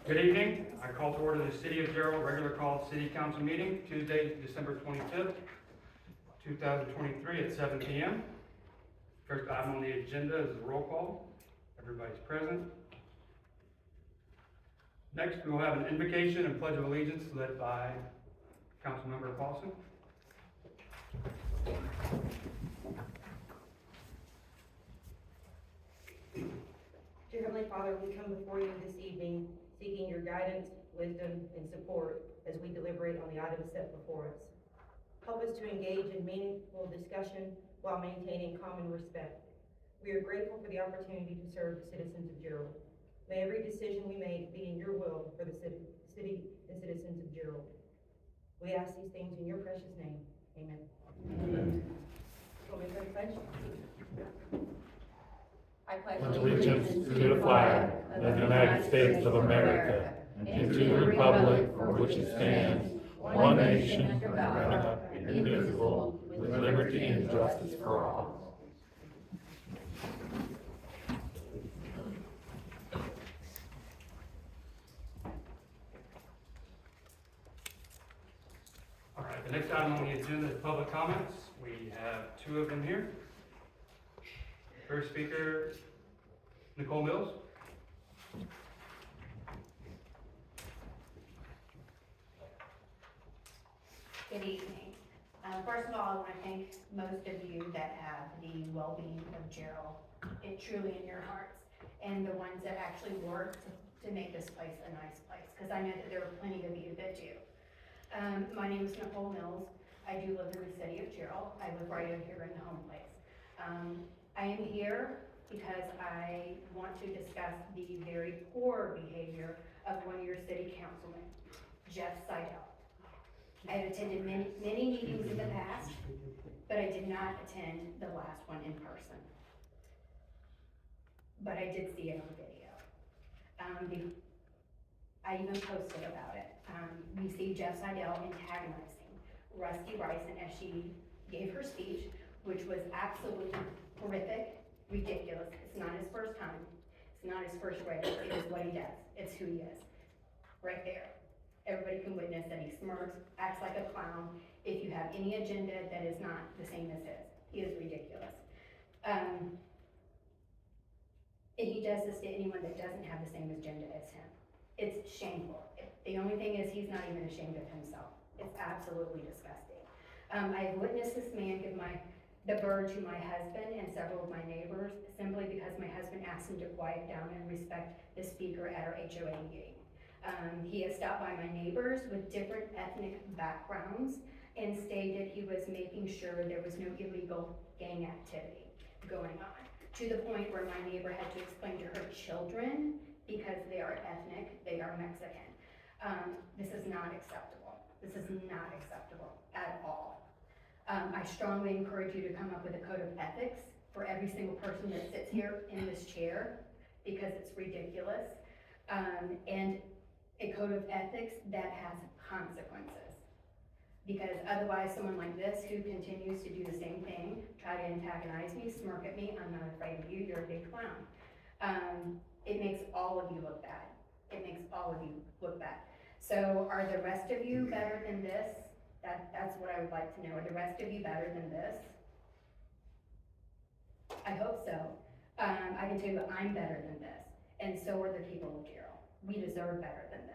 Good evening. I call to order the City of Gerald regular called City Council meeting, Tuesday, December 25th, 2023 at 7 p.m. First item on the agenda is the roll call. Everybody's present. Next, we will have an invocation and pledge of allegiance led by Councilmember Paulson. Dear Heavenly Father, we come before you this evening seeking your guidance, wisdom, and support as we deliberate on the items set before us. Help us to engage in meaningful discussion while maintaining common respect. We are grateful for the opportunity to serve the citizens of Gerald. May every decision we make be in your will for the city and citizens of Gerald. We ask these things in your precious name. Amen. Amen. So we pray pledge. I pledge Allegiance to the flag of the United States of America and to the republic for which it stands, one nation, under God, indivisible, with liberty and justice for all. All right, the next item on the agenda is public comments. We have two of them here. First speaker, Nicole Mills. Good evening. First of all, I want to thank most of you that have the well-being of Gerald, it truly in your hearts, and the ones that actually work to make this place a nice place, because I know that there are plenty of you that do. My name is Nicole Mills. I do live in the city of Gerald. I live right over here in the home place. I am here because I want to discuss the very poor behavior of one of your city councilmen, Jeff Seidel. I have attended many meetings in the past, but I did not attend the last one in person. But I did see it on video. I even posted about it. We see Jeff Seidel antagonizing Rusty Bryson as she gave her speech, which was absolutely horrific, ridiculous. It's not his first time. It's not his first rodeo. It is what he does. It's who he is. Right there. Everybody can witness that he smirks, acts like a clown. If you have any agenda that is not the same as his, he is ridiculous. And he does this to anyone that doesn't have the same agenda as him. It's shameful. The only thing is he's not even ashamed of himself. It's absolutely disgusting. I have witnessed this man give the bird to my husband and several of my neighbors simply because my husband asked him to quiet down and respect the speaker at our HOA meeting. He has stopped by my neighbors with different ethnic backgrounds and stated he was making sure there was no illegal gang activity going on, to the point where my neighbor had to explain to her children, because they are ethnic, they are Mexican. This is not acceptable. This is not acceptable at all. I strongly encourage you to come up with a code of ethics for every single person that sits here in this chair, because it's ridiculous. And a code of ethics that has consequences. Because otherwise someone like this who continues to do the same thing, try to antagonize me, smirk at me, I'm not afraid of you, you're a big clown. It makes all of you look bad. It makes all of you look bad. So are the rest of you better than this? That's what I would like to know. Are the rest of you better than this? I hope so. I can tell you I'm better than this. And so are the people of Gerald. We deserve better than this.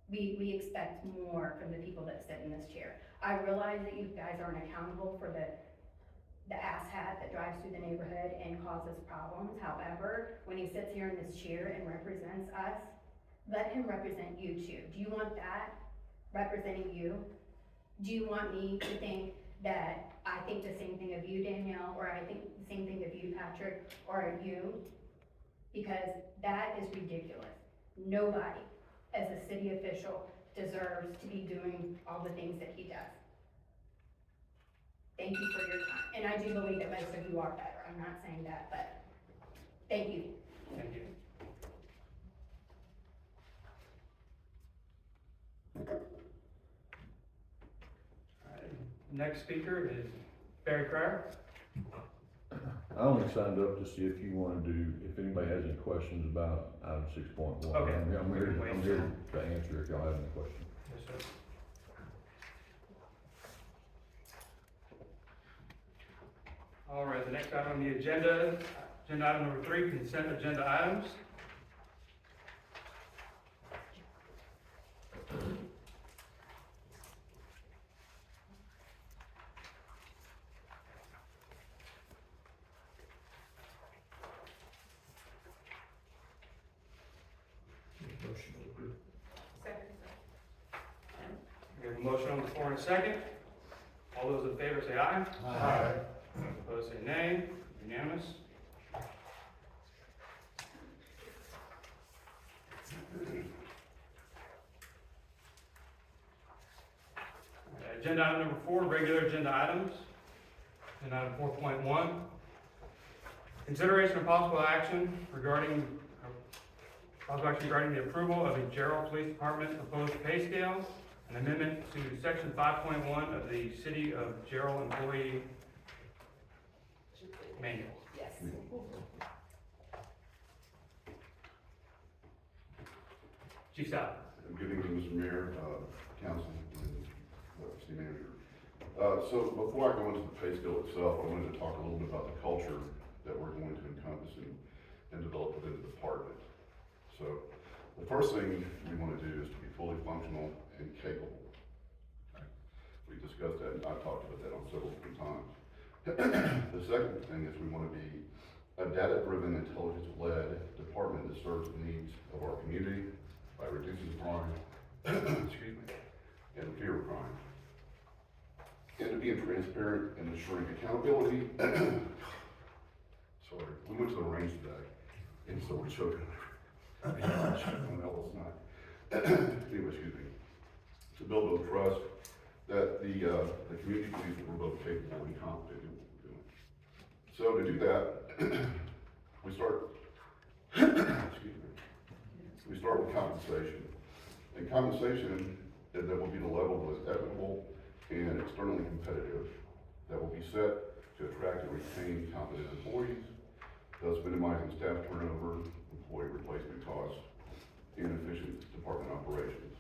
We expect more from the people that sit in this chair. I realize that you guys aren't accountable for the asshat that drives through the neighborhood and causes problems. However, when he sits here in this chair and represents us, let him represent you too. Do you want that representing you? Do you want me to think that I think the same thing of you, Danielle, or I think the same thing of you, Patrick, or you? Because that is ridiculous. Nobody, as a city official, deserves to be doing all the things that he does. Thank you for your time. And I do believe that most of you are better. I'm not saying that, but thank you. Thank you. All right. Next speaker is Barry Cryer. I only signed up to see if you wanna do, if anybody has any questions about item 6.1. Okay. I'm here to answer if y'all have any questions. Yes, sir. All right, the next item on the agenda, agenda item number 3, consent agenda items. We have a motion on the floor in a second. All those in favor say aye. Aye. Opposed say nay. Unanimous. Agenda item number 4, regular agenda items. Agenda item 4.1. Consideration of possible action regarding the approval of a Gerald Police Department proposed pay scale, an amendment to section 5.1 of the City of Gerald Employee Manual. Yes. Chief Stout. Good evening, Mr. Mayor, council, and city manager. So before I go into the pay scale itself, I wanted to talk a little bit about the culture that we're going to encompass and develop within the department. So the first thing we want to do is to be fully functional and capable. We discussed that, and I've talked about that on several different times. The second thing is we want to be a data-driven, intelligence-led department that serves the needs of our community by reducing crime, excuse me, and fear of crime. And to be transparent and ensuring accountability. Sorry, we went to the range today, and so we're choking. Anyway, excuse me. To build those trust that the community believes that we're both capable and competent in what we're doing. So to do that, we start, excuse me, we start with compensation. And compensation that will be the level that is equitable and externally competitive, that will be set to attract and retain competent employees, thus minimizing staff turnover, employee replacement costs, and efficient department operations.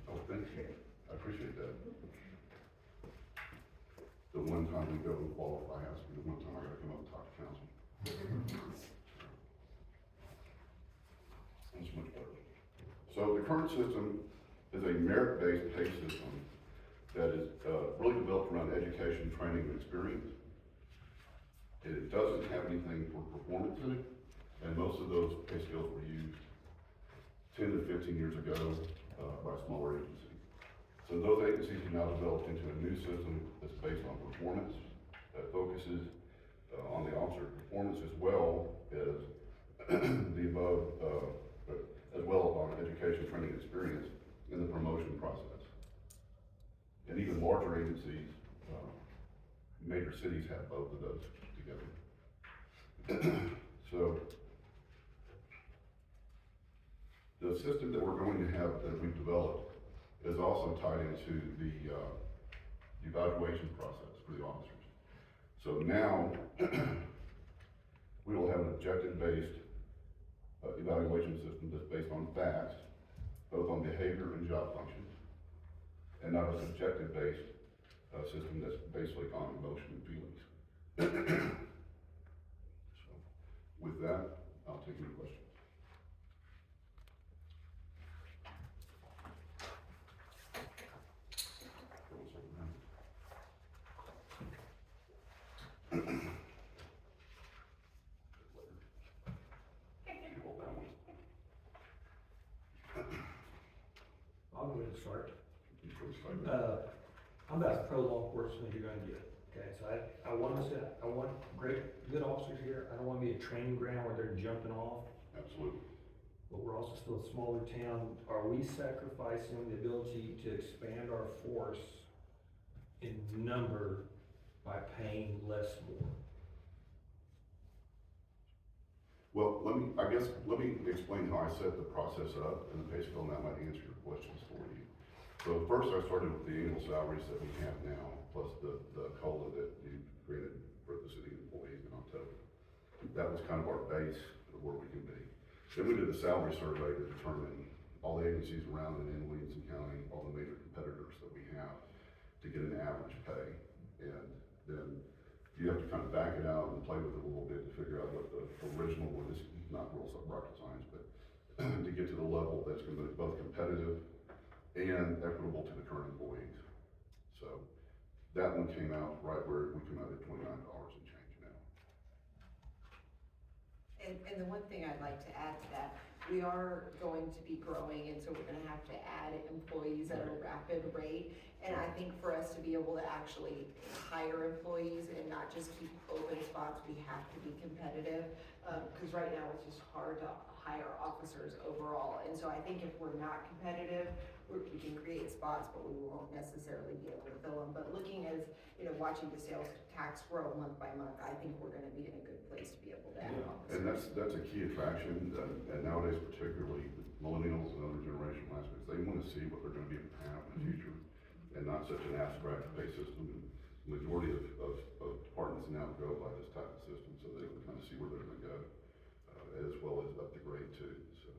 Oh, thank you. I appreciate that. The one time we go and qualify has to be the one time I gotta come up and talk to council. That's much better. So the current system is a merit-based pay system that is really developed around education, training, and experience. It doesn't have anything for performance in it, and most of those pay scales were used 10 to 15 years ago by smaller agencies. So those agencies have now developed into a new system that's based on performance, that focuses on the officer's performance as well as the above, as well as on education, training, and experience in the promotion process. And even larger agencies, major cities have both of those together. So the system that we're going to have that we've developed is also tied into the evaluation process for the officers. So now we will have an objective-based evaluation system that's based on facts, both on behavior and job functions, and not a subjective-based system that's basically on emotion and feelings. So with that, I'll take any questions. I'll go ahead and start. I'm about pro law enforcement you're gonna get, okay? So I want good officers here. I don't wanna be a training ground where they're jumping off, Absolutely. but we're also still a smaller town. Are we sacrificing the ability to expand our force in number by paying less more? Well, let me explain how I set the process up, and basically that might answer your questions for you. So first I started with the annual salaries that we have now, plus the COLA that you created for the city employees in October. That was kind of our base of where we can be. Then we did a salary survey to determine all the agencies around and in Williamson County, all the major competitors that we have, to get an average pay. And then you have to kind of back it out and play with it a little bit to figure out what the original one is, not real rocket science, but to get to the level that's gonna be both competitive and equitable to the current employees. So that one came out right where we come out at $29 and change now. And the one thing I'd like to add to that, we are going to be growing, and so we're gonna have to add employees at a rapid rate. And I think for us to be able to actually hire employees and not just keep open spots, we have to be competitive. Cause right now it's just hard to hire officers overall. And so I think if we're not competitive, we can create spots, but we won't necessarily be able to fill them. But looking as, watching the sales tax grow month by month, I think we're gonna be in a good place to be able to add officers. And that's a key attraction, and nowadays particularly millennials and other generational aspects, they wanna see what they're gonna be able to have in the future, and not such an abstract pay system. And majority of departments now go by this type of system, so they can kind of see where they're gonna go, as well as up the grade too, so.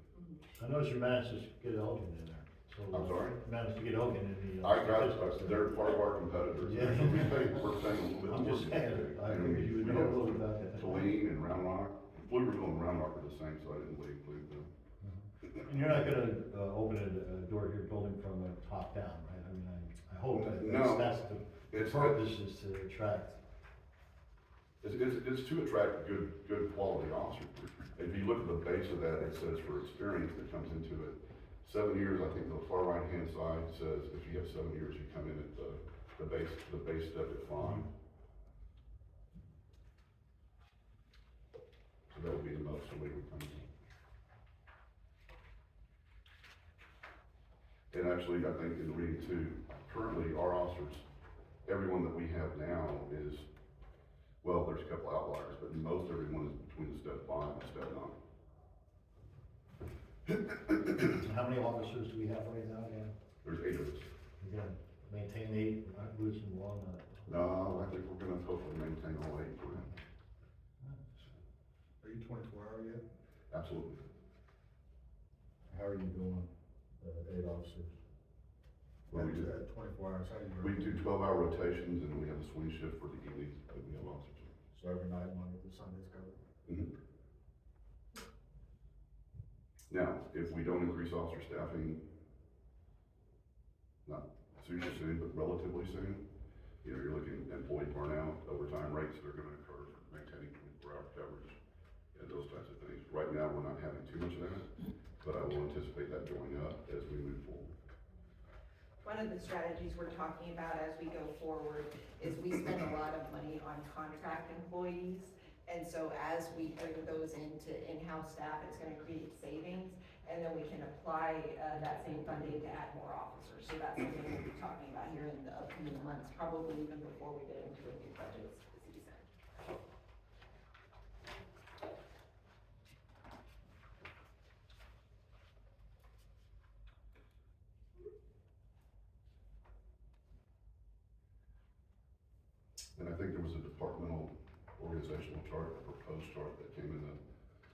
I noticed you managed to get Elgin in there, so. I'm sorry? Managed to get Elgin in the. I got, they're part of our competitors, Yeah. we're paying a little bit more. I'm just saying, I And figured you would we know a have little about that. Saline and Round Rock, Pflugerville and Round Rock are the same, so I didn't leave Pflugerville. And you're not gonna, open a door here building from the top down, right? I mean, I hope that No. that's the It's, purpose is to attract. it's to attract good quality officers. If you look at the base of that, it says for experience that comes into it, 7 years, I think the far right-hand side says if you have 7 years, you come in at the base step at 5. So that would be the most somebody would come in. And actually, I think in reading too, currently our officers, everyone that we have now is, well, there's a couple outliers, but most everyone is between step 5 and step 9. How many officers do we have right now again? There's 8 of us. We're gonna maintain 8, we're not losing one, No, I think we're gonna hopefully maintain all 8 for him. Are you 24-hour yet? Absolutely. How are you doing, 8 officers? Well, we do, At 24 hours, how do you? we do 12-hour rotations and we have a swing shift for the evenings that we have officers. So every night, Monday through Sunday's covered? Mhm. Now, if we don't increase officer staffing, not super soon, but relatively soon, you're looking at employee burnout, overtime rates that are gonna occur for maintaining 24-hour coverage, and those types of things. Right now, we're not having too much of that, but I will anticipate that going up as we move forward. One of the strategies we're talking about as we go forward is we spend a lot of money on contract employees. And so as we bring those into in-house staff, it's gonna create savings, and then we can apply, that same funding to add more officers. So that's something we'll be talking about here in the upcoming months, probably even before we get into a new budget season. And I think there was a departmental organizational chart, a proposed chart that came in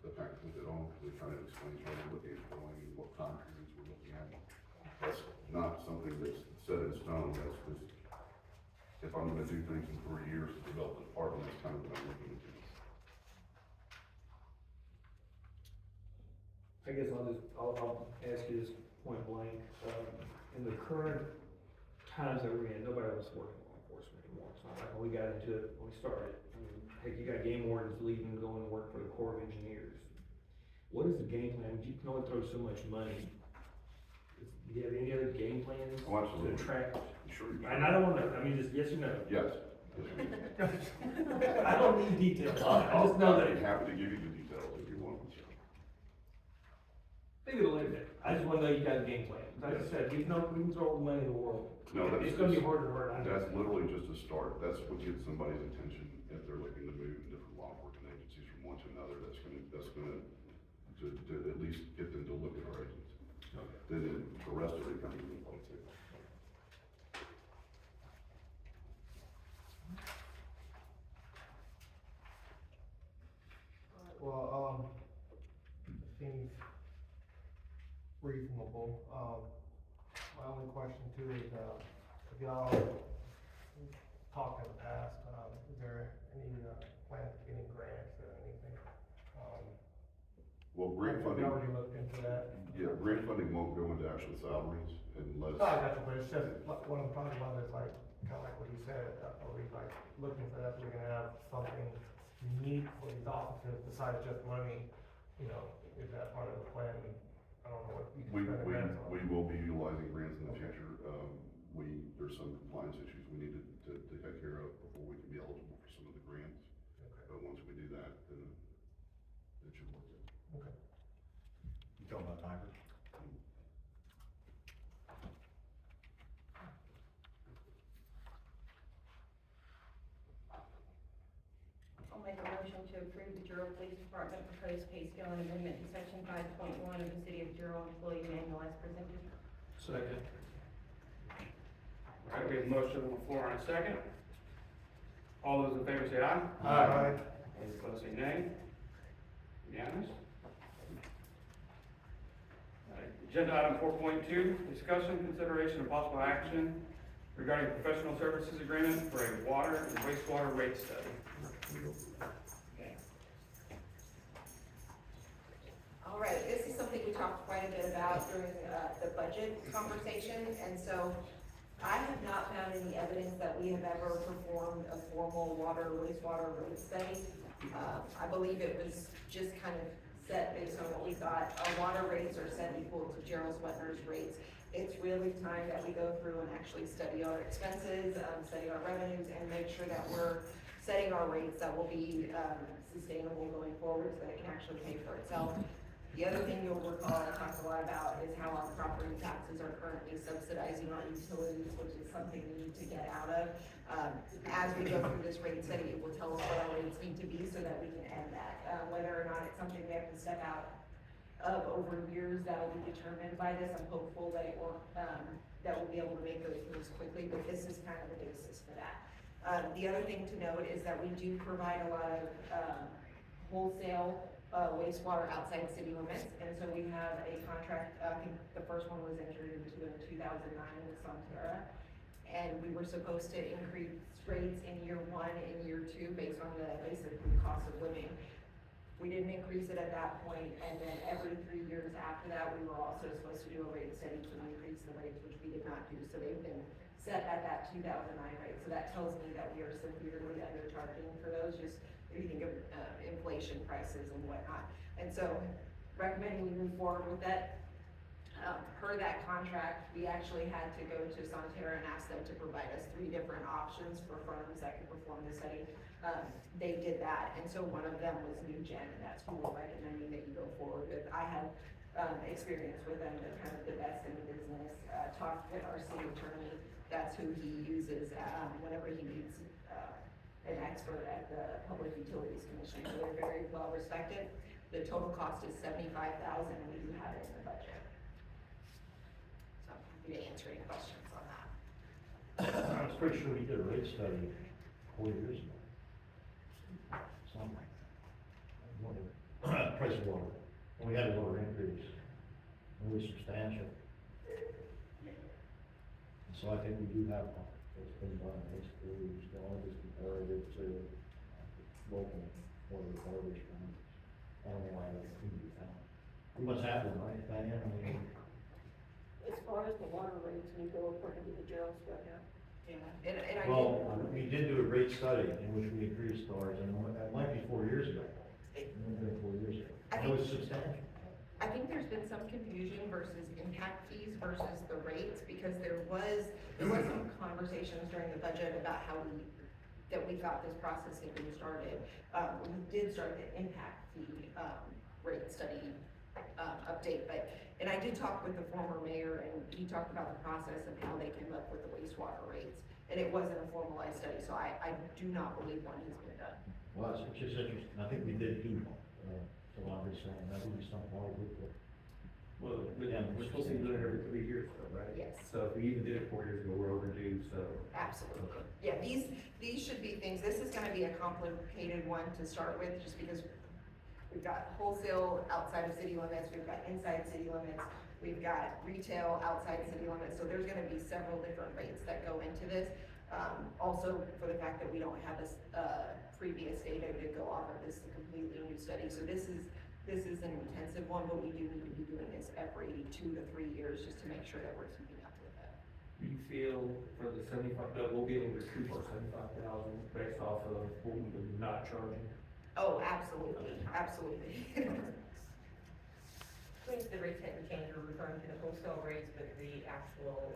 the packet with it all, that kind of explains where we're looking at going and what time periods we're looking at. That's not something that's set in stone, that's just, if I'm gonna do things in 3 years to develop the department, that's kind of what I'm looking at. I guess I'll ask you this point blank, in the current times that we're in, nobody else is working law enforcement anymore. It's not like when we got into it, when we started, I mean, heck, you got game wardens leaving, going to work for the Corps of Engineers. What is the game plan? You can only throw so much money. Do you have any other game plans Oh, to absolutely. attract? Sure. And I don't wanna, I mean, just yes or no. Yes. I don't need details, I just know I'd be that, happy to give you the details if you want. leave it like that. I just wanna know you got a game plan. Like I said, we can throw all the money in the world. No, that's. It's gonna be harder and harder. I know. That's literally just a start. That's what gets somebody's attention if they're looking to move in different law enforcement agencies from one to another. That's gonna to at least get them to look at our agency. Then the rest of it comes into play too. reasonable. My only question too is, if y'all talked in the past, is there any, plans to getting grants or anything? Well, grant Have you funding, already looked into that? yeah, grant funding won't go into actual salaries unless, No, I got you, but it's just, what I'm talking about is like, kinda like what you said, are we like looking for that, we're gonna have something unique for these officers besides just money, you know, is that part of the plan? I don't know what you we, can spend the we, grants on. we will be utilizing grants in the future. There's some compliance issues we need to take care of before we can be eligible for some of the grants. Okay. But once we do that, then it should work out. Okay. You talking about Tiger? I'll make a motion to approve the Gerald Police Department proposed pay scale and amendment to section 5.1 of the City of Gerald Employee Manual as presented. Second. All right, we have a motion on the floor and a second. All those in favor say aye. Aye. Those opposed say nay. Unanimous? All right, agenda item 4.2, discussion, consideration, and possible action regarding professional services agreement for a water and wastewater rate study. All right, this is something we talked quite a bit about during the budget conversation, and so I have not found any evidence that we have ever performed a formal water wastewater rate study. I believe it was just kind of set based on what we thought. Our water rates are set equal to Gerald Swetner's rates. It's really time that we go through and actually study our expenses, study our revenues, and make sure that we're setting our rates that will be sustainable going forward so that it can actually pay for itself. The other thing you'll recall I talked a lot about is how our property taxes are currently subsidizing our utilities, which is something we need to get out of. As we go through this rate study, it will tell us what our rates need to be so that we can end that. Whether or not it's something we have to step out of over years, that will be determined by this. I'm hopeful that it will, that we'll be able to make those moves quickly, but this is kind of the basis for that. The other thing to note is that we do provide a lot of wholesale wastewater outside city limits, and so we have a contract, I think the first one was entered into in 2009 with Sonterra, and we were supposed to increase rates in year 1 and year 2 based on the basically cost of living. We didn't increase it at that point, and then every 3 years after that, we were also supposed to do a rate study to increase the rates, which we did not do, so they've been set at that 2009 rate, so that tells me that we are severely undercharging for those, just if you think of inflation prices and whatnot. And so recommending we move forward with that. Per that contract, we actually had to go to Sonterra and ask them to provide us 3 different options for firms that could perform the study. They did that, and so one of them was New Gen, and that's who we're recommending that you go forward with. I have experience with them, they're kind of the best in the business. Talked with our city attorney, that's who he uses whenever he needs an expert at the Public Utilities Commission, so they're very well respected. The total cost is $75,000, and we do have it in the budget. So I'm happy to answer any questions on that. I was pretty sure we did a rate study 4 years ago. Something like that. Price of water, and we had a water increase, it was substantial. So I think we do have one, it's been done, basically, it's going to be comparative to local water garbage plants. I don't know why that couldn't be found. We must have one, right, Diane? I mean, As far as the water rates, we go according to the Gerald Swetner. Yeah, and I well, we did do a rate study in which we increased ours, and it might be 4 years ago. It might have been 4 years ago. I It was substantial. I think there's been some confusion versus impact fees versus the rates, because there was some conversations during the budget about how we thought this process had been started. We did start the impact fee, rate study, update, and I did talk with the former mayor, and he talked about the process and how they came up with the wastewater rates. And it wasn't a formalized study, so I do not believe one has been done. Well, it's just interesting, I think we did do one, so I'm just saying, that would be something I would look at. Well, we're supposed to be doing it every 3 years though, right? Yes. So if we even did it 4 years ago, we're overdue, so. Absolutely. Yeah, these should be things, this is gonna be a complicated one to start with, just because we've got wholesale outside of city limits, we've got inside city limits, we've got retail outside city limits, so there's gonna be several different rates that go into this. Also, for the fact that we don't have this, previous data to go off of, this is a completely new study, so this is an intensive one, but we do need to be doing this every 2 to 3 years, just to make sure that we're keeping up with it. Do you feel for the 75, that we'll be able to recoup our 75,000 based off of what we were not charging? Oh, absolutely, absolutely. When the rates haven't changed, we're referring to the wholesale rates, but the actual,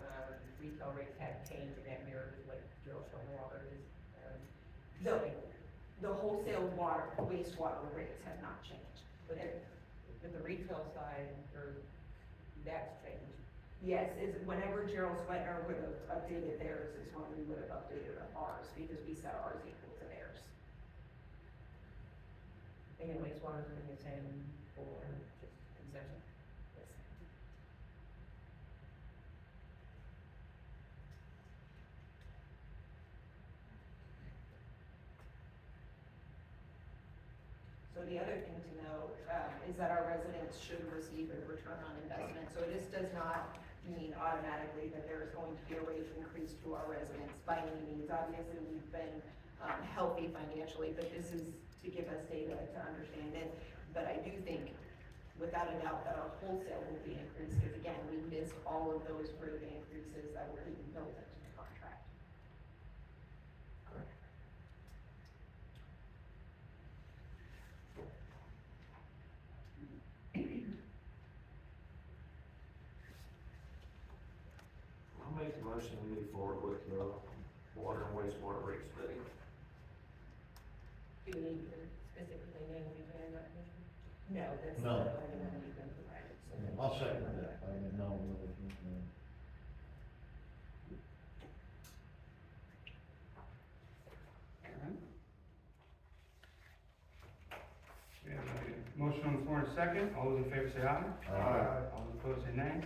retail rates have changed, and that mirrors what Gerald Water is, The, the wholesale water, wastewater rates have not changed. but the retail side, that's changed. Yes, is whenever Gerald Sweatner would have updated theirs is when we would have updated ours, because we set ours equal to theirs. And wastewater is the same for just concession. So the other thing to note, is that our residents should receive a return on investment. So this does not mean automatically that there is going to be a rate increase to our residents by any means. Obviously, we've been, healthy financially, but this is to give us data to understand it. But I do think, without a doubt, that our wholesale will be increased, because again, we missed all of those rate increases that were even built into the contract. I'll make the motion to move forward with the water and wastewater rate study. Do we need to specifically name the beginning recognition? No, that's No. the only one you've been provided, so. I'll second that, I mean, no, no. We have a motion on the floor in a second. All those in favor say aye. Aye. All those opposed say nay.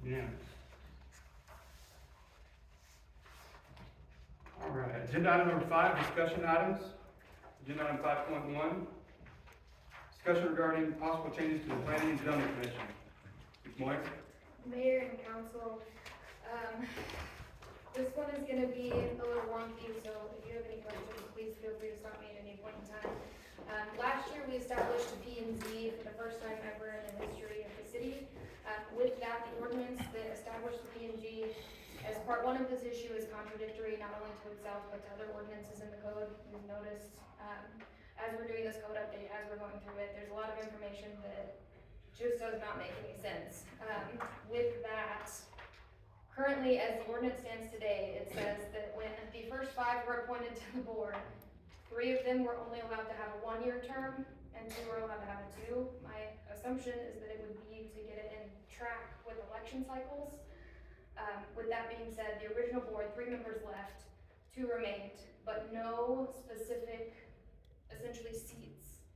Unanimous. All right, agenda item number 5, discussion items. Agenda item 5.1, discussion regarding possible changes to the Planning and Zoning Commission. Ms. Moyer? Mayor and council, this one is gonna be a little wonky, so if you have any questions, please feel free to stop me at any point in time. Last year, we established a P and Z for the first time ever in the history of the city. With that, the ordinance that established the P and G as part 1 of this issue is contradictory not only to itself, but to other ordinances in the code. You've noticed, as we're doing this code update, as we're going through it, there's a lot of information that just does not make any sense. With that, currently, as the ordinance stands today, it says that when the first 5 were appointed to the board, 3 of them were only allowed to have a 1-year term, and 2 were allowed to have a 2. My assumption is that it would be to get it in track with election cycles. With that being said, the original board, 3 members left, 2 remained, but no specific, essentially, seats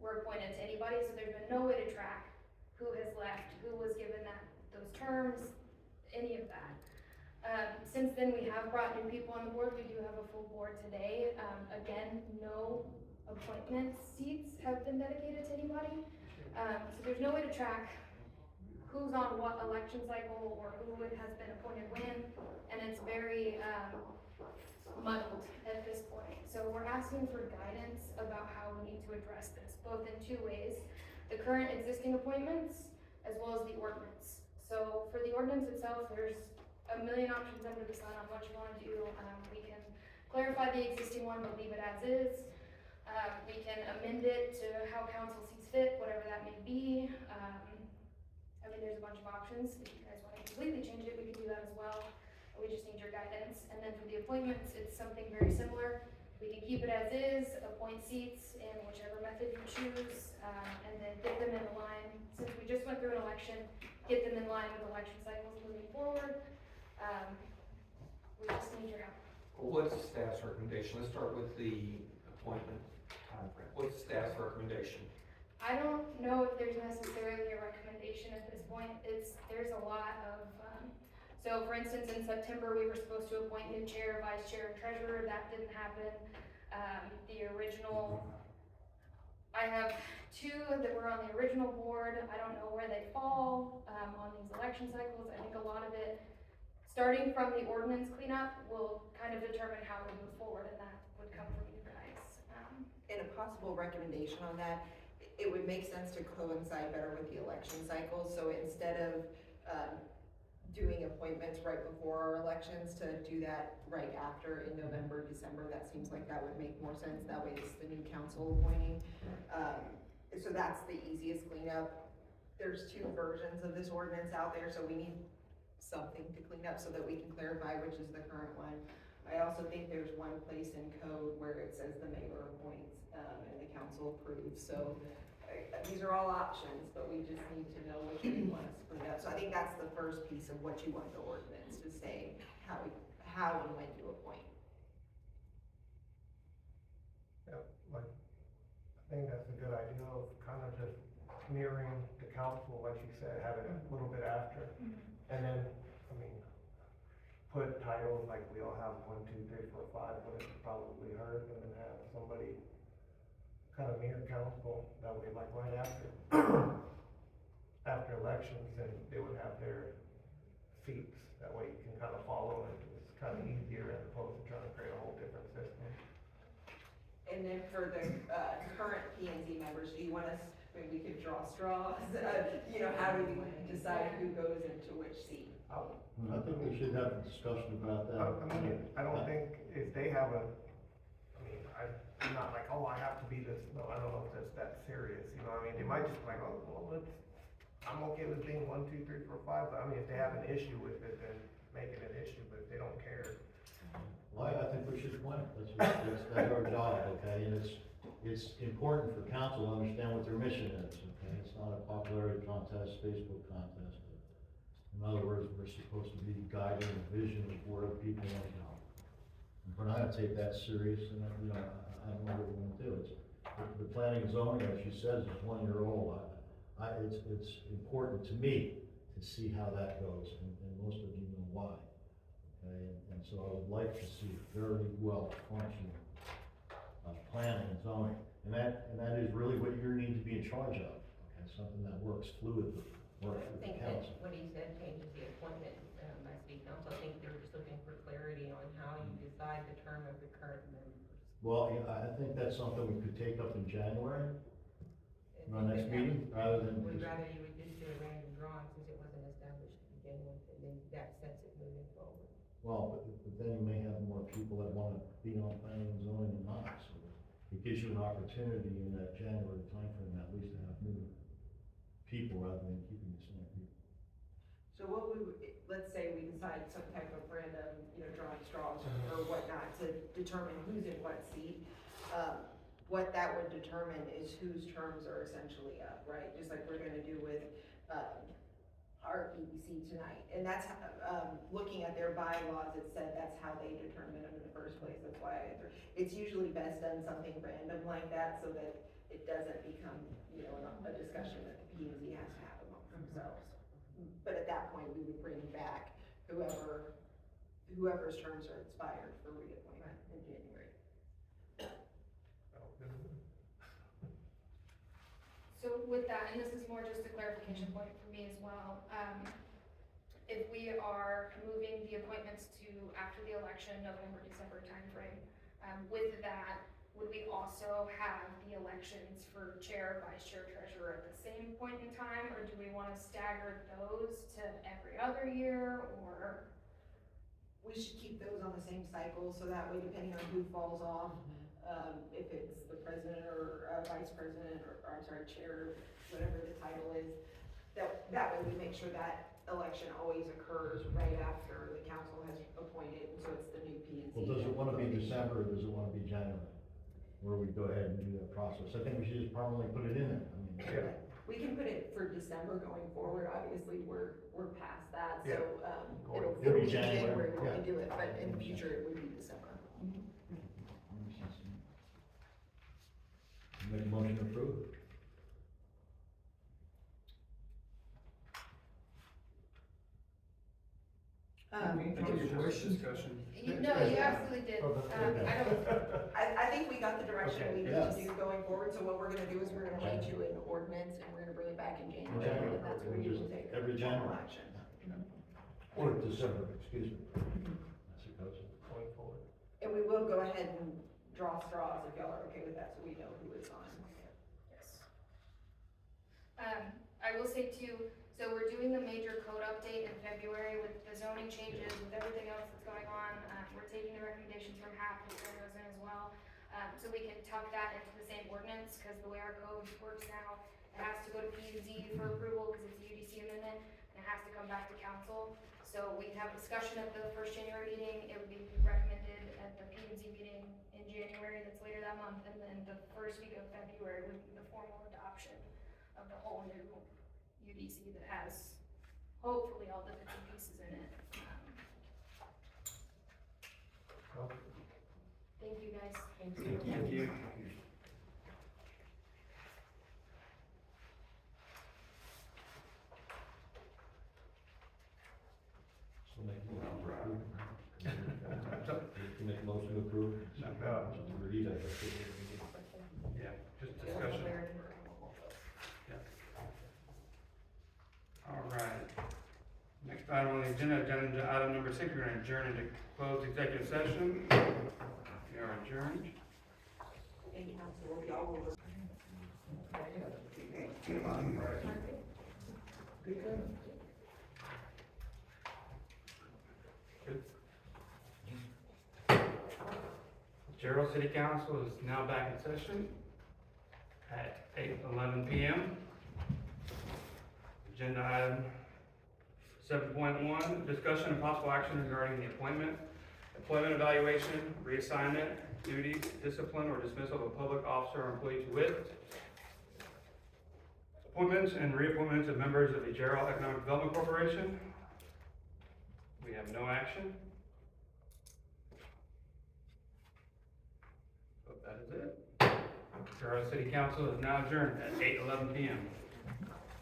were appointed to anybody, so there's been no way to track who has left, who was given those terms, any of that. Since then, we have brought new people on the board. We do have a full board today. Again, no appointment seats have been dedicated to anybody. So there's no way to track who's on what election cycle or who has been appointed when, and it's very muddled at this point. So we're asking for guidance about how we need to address this, both in 2 ways: the current existing appointments as well as the ordinance. So for the ordinance itself, there's a million options under the sun on what you want to do. We can clarify the existing one but leave it as is. We can amend it to how council sees fit, whatever that may be. I mean, there's a bunch of options. If you guys want to completely change it, we can do that as well. We just need your guidance. And then for the appointments, it's something very similar. We can keep it as is, appoint seats in whichever method you choose, and then get them in line. Since we just went through an election, get them in line with election cycles moving forward. We just need your help. Well, what's the staff's recommendation? Let's start with the appointment timeframe. What's the staff's recommendation? I don't know if there's necessarily a recommendation at this point. There's a lot of, so for instance, in September, we were supposed to appoint new chair, vice chair, and treasurer. That didn't happen. The original I have two that were on the original board. I don't know where they fall, on these election cycles. I think a lot of it, starting from the ordinance cleanup, will kind of determine how we move forward, and that would come from you guys. And a possible recommendation on that, it would make sense to coincide better with the election cycle, so instead of, doing appointments right before our elections, to do that right after in November, December, that seems like that would make more sense, that way it's the new council appointing. So that's the easiest cleanup. There's two versions of this ordinance out there, so we need something to clean up so that we can clarify which is the current one. I also think there's one place in code where it says the mayor appoints, and the council approves, so these are all options, but we just need to know which one you want us to clean up. So I think that's the first piece of what you want the ordinance to say, how and when to appoint. Yeah, like, I think that's a good idea of kind of just mirroring the council, like you said, having it a little bit after. And then, I mean, put titles like we all have 1, 2, 3, 4, 5, what it's probably heard, and then have somebody kind of mirror council, that way like right after, after elections, and they would have their seats, that way you can kind of follow, and it's kind of easier as opposed to trying to create a whole different system. And then for the, current P and Z members, do you want us, maybe we could draw straws, you know, how do we decide who goes into which seat? I think we should have a discussion about that. I mean, I don't think if they have a, I mean, I'm not like, oh, I have to be this, no, I don't know if that's that serious, you know what I mean? They might just be like, oh, well, I'm okay with being 1, 2, 3, 4, 5, but I mean, if they have an issue with it, then make it an issue, but if they don't care. Well, I think we should appoint it, that's our job, okay, and it's important for council to understand what their mission is, okay? It's not a popularity contest, Facebook contest. In other words, we're supposed to be guiding the vision of where people want to go. If we're not gonna take that serious, then, you know, I don't know what we're gonna do. The planning and zoning, as she says, is 1 year old. It's important to me to see how that goes, and most of you know why. Okay, and so I would like to see very well functioning, planning and zoning. And that is really what you need to be in charge of, okay, something that works fluidly, works with the I think council. that what he said changes the appointment, by city council. I think they were just looking for clarity on how you decide the term of the current members. Well, yeah, I think that's something we could take up in January, in our next meeting, rather than. Would rather you would just do a random drawing since it wasn't established to begin with, and then that sets it moving forward. Well, but then you may have more people that wanna be on planning and zoning than not, so it gives you an opportunity in that January timeframe at least to have new people rather than keeping the same people. So what let's say we decide some type of random, you know, drawing straws or whatnot to determine who's in what seat. What that would determine is whose terms are essentially up, right? Just like we're gonna do with, our EBC tonight. And that's, looking at their bylaws, it said that's how they determine them in the first place. That's why it's usually best done something random like that so that it doesn't become, you know, a discussion that the P and Z has to have among themselves. But at that point, we would bring back whoever's terms are expired for reappointment in January. So with that, and this is more just a clarification point for me as well, if we are moving the appointments to after the election, November, December timeframe, with that, would we also have the elections for chair, vice chair, treasurer at the same point in time, or do we wanna stagger those to every other year, or? We should keep those on the same cycle, so that way, depending on who falls off, if it's the president or vice president, or I'm sorry, chair, whatever the title is, that way we make sure that election always occurs right after the council has appointed, and so it's the new P and Z. Well, does it wanna be December or does it wanna be January? Where we go ahead and do that process? I think we should just permanently put it in there. I mean, Yeah. We can put it for December going forward, obviously, we're past that, so, it'll It'll be be January when yeah. we do it, but in the future, it would be December. Make a motion to approve? Discussion. No, you absolutely did. Oh, that's good. I don't, I think we got the direction Okay. we need Yes. to do going forward, so what we're gonna do is we're gonna lead you an ordinance, and we're gonna bring it back in January, and that's where you will take Every formal January. action. Or December, excuse me. I suppose. Going forward. And we will go ahead and draw straws if y'all are okay with that, so we know who it's on. yes. I will say too, so we're doing the major code update in February with the zoning changes, with everything else that's going on. We're taking the recommendations from HAP and throwing those in as well. So we can tuck that into the same ordinance, because the way our code works now, it has to go to P and Z for approval, because it's a UDC amendment, and it has to come back to council. So we can have a discussion at the first January meeting, it would be recommended at the P and Z meeting in January, that's later that month, and then the first week of February would be the formal adoption of the whole new UDC that has hopefully all the bits and pieces in it. Well, Thank you guys. Thank you. Thank you. So make a motion to approve. To make a motion to approve. No. Read it. Yeah, just discussion. All right. Next item on the agenda item number 6, we're gonna adjourn into closed executive session. We are adjourned. And council, y'all will. Gerald City Council is now back in session at 8:11 p.m. Agenda item 7.1, discussion and possible action regarding the employment evaluation, reassignment, duty, discipline, or dismissal of a public officer or employee to wit, appointments and reappointments of members of the Gerald Economic Development Corporation. We have no action. So that is it. Gerald City Council is now adjourned at 8:11 p.m.